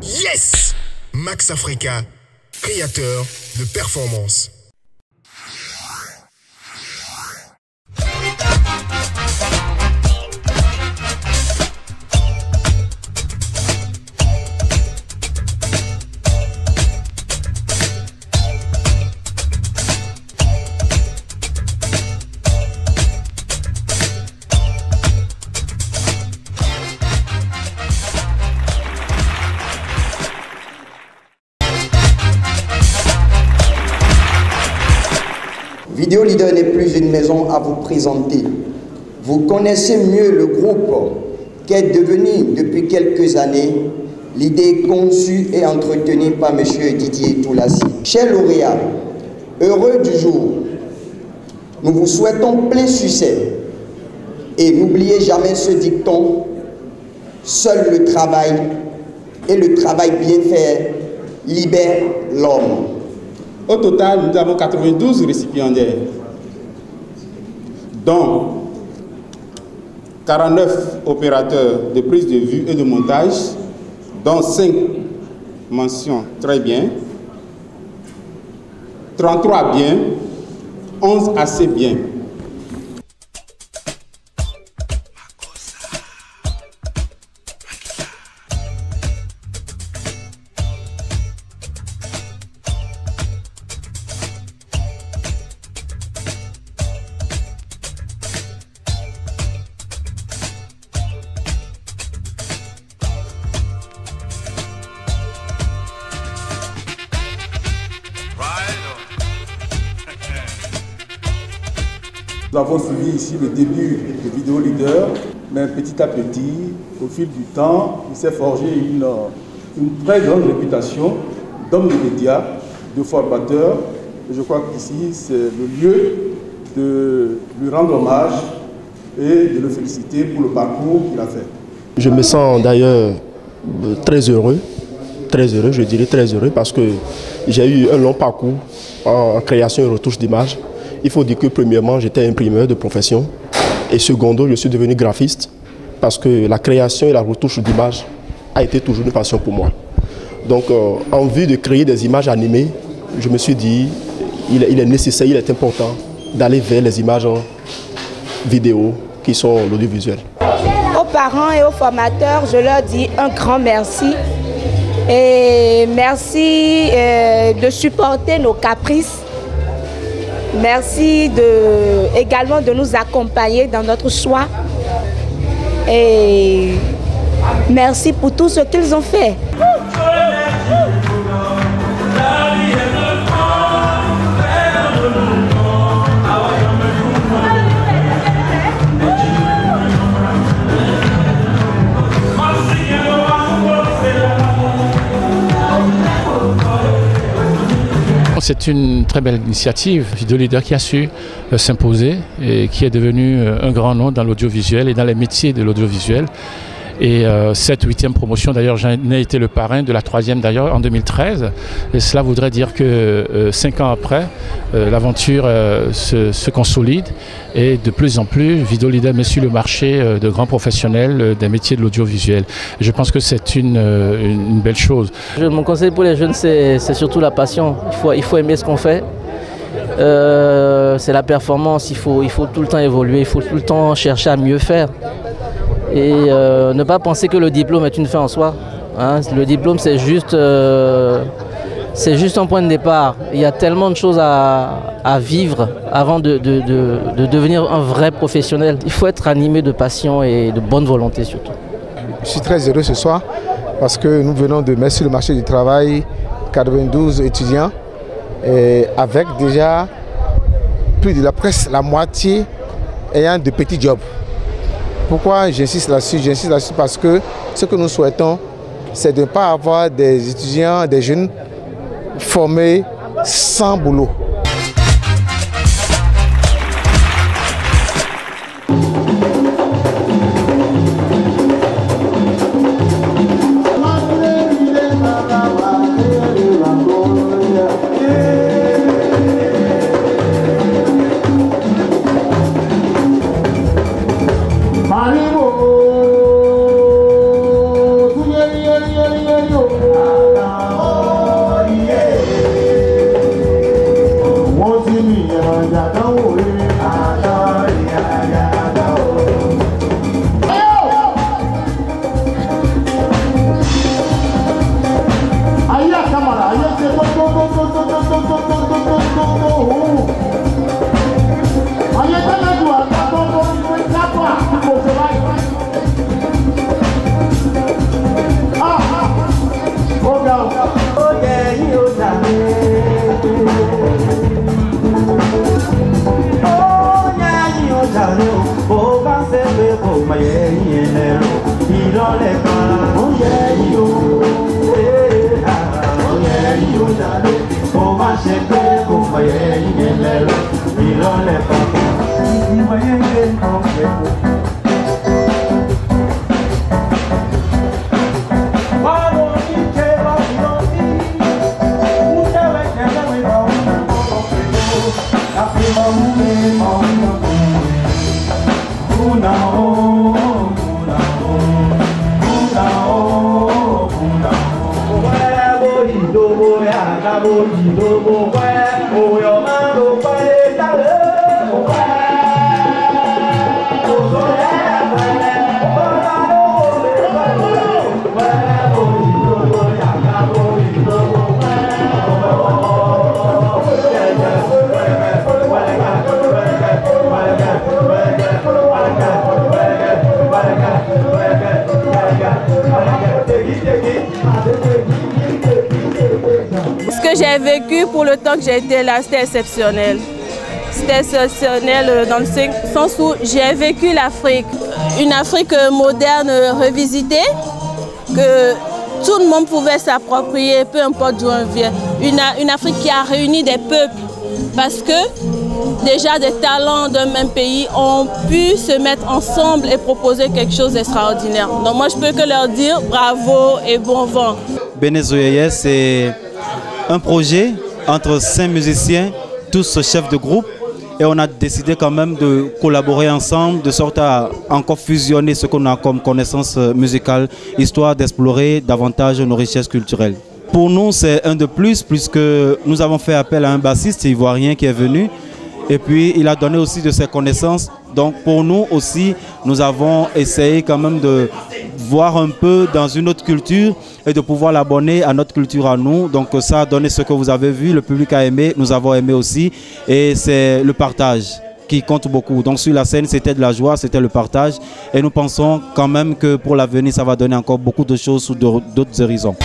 Yes! Max Africa, créateur de performance. Vidéo Leader n'est plus une maison à vous présenter. Vous connaissez mieux le groupe qu'est devenu depuis quelques années l'idée conçue et entretenue par M. Didier Toulassi. Chers lauréats, heureux du jour, nous vous souhaitons plein succès et n'oubliez jamais ce dicton: seul le travail et le travail bien fait libère l'homme. Au total, nous avons 92 récipiendaires, dont 49 opérateurs de prise de vue et de montage, dont 5 mentions très bien, 33 bien, 11 assez bien. Nous avons suivi ici le début de Vidéo Leader, mais petit à petit, au fil du temps, il s'est forgé une très grande réputation d'homme de médias, de formateur. Et je crois qu'ici, c'est le lieu de lui rendre hommage et de le féliciter pour le parcours qu'il a fait. Je me sens d'ailleurs très heureux, je dirais très heureux, parce que j'ai eu un long parcours en création et retouche d'images. Il faut dire que premièrement, j'étais imprimeur de profession et secondo, je suis devenu graphiste parce que la création et la retouche d'images a été toujours une passion pour moi. Donc, en vue de créer des images animées, je me suis dit, il est nécessaire, il est important d'aller vers les images en vidéo qui sont l'audiovisuel. Aux parents et aux formateurs, je leur dis un grand merci. Et merci de supporter nos caprices. Merci également de nous accompagner dans notre choix. Et merci pour tout ce qu'ils ont fait. C'est une très belle initiative. Vidéo Leader qui a su s'imposer et qui est devenu un grand nom dans l'audiovisuel et dans les métiers de l'audiovisuel. Et cette 8e promotion, d'ailleurs, j'en ai été le parrain de la 3e d'ailleurs en 2013. Et cela voudrait dire que 5 ans après, l'aventure se consolide et de plus en plus, Vidéo Leader met sur le marché de grands professionnels des métiers de l'audiovisuel. Je pense que c'est une belle chose. Mon conseil pour les jeunes, c'est surtout la passion. Il faut aimer ce qu'on fait. C'est la performance, il faut tout le temps évoluer, il faut tout le temps chercher à mieux faire. Et ne pas penser que le diplôme est une fin en soi. Hein. Le diplôme, c'est juste un point de départ. Il y a tellement de choses à vivre avant de devenir un vrai professionnel. Il faut être animé de passion et de bonne volonté surtout. Je suis très heureux ce soir parce que nous venons de mettre sur le marché du travail 92 étudiants et avec déjà plus de presque la moitié ayant de petits jobs. Pourquoi j'insiste là-dessus? J'insiste là-dessus parce que ce que nous souhaitons, c'est de ne pas avoir des étudiants, des jeunes formés sans boulot. Ce que j'ai vécu pour le temps que j'ai été là, c'était exceptionnel. C'était exceptionnel dans le sens où j'ai vécu l'Afrique. Une Afrique moderne revisitée, que tout le monde pouvait s'approprier, peu importe d'où on vient. Une Afrique qui a réuni des peuples, parce que déjà des talents d'un même pays ont pu se mettre ensemble et proposer quelque chose d'extraordinaire. Donc moi je peux que leur dire bravo et bon vent. Benezoyeye, c'est un projet entre 5 musiciens, tous chefs de groupe, et on a décidé quand même de collaborer ensemble de sorte à encore fusionner ce qu'on a comme connaissance musicale, histoire d'explorer davantage nos richesses culturelles. Pour nous, c'est un de plus, puisque nous avons fait appel à un bassiste ivoirien qui est venu, et puis il a donné aussi de ses connaissances. Donc pour nous aussi, nous avons essayé quand même de voir un peu dans une autre culture et de pouvoir l'abonner à notre culture à nous. Donc ça a donné ce que vous avez vu, le public a aimé, nous avons aimé aussi, et c'est le partage qui compte beaucoup. Donc sur la scène, c'était de la joie, c'était le partage, et nous pensons quand même que pour l'avenir, ça va donner encore beaucoup de choses sous d'autres horizons.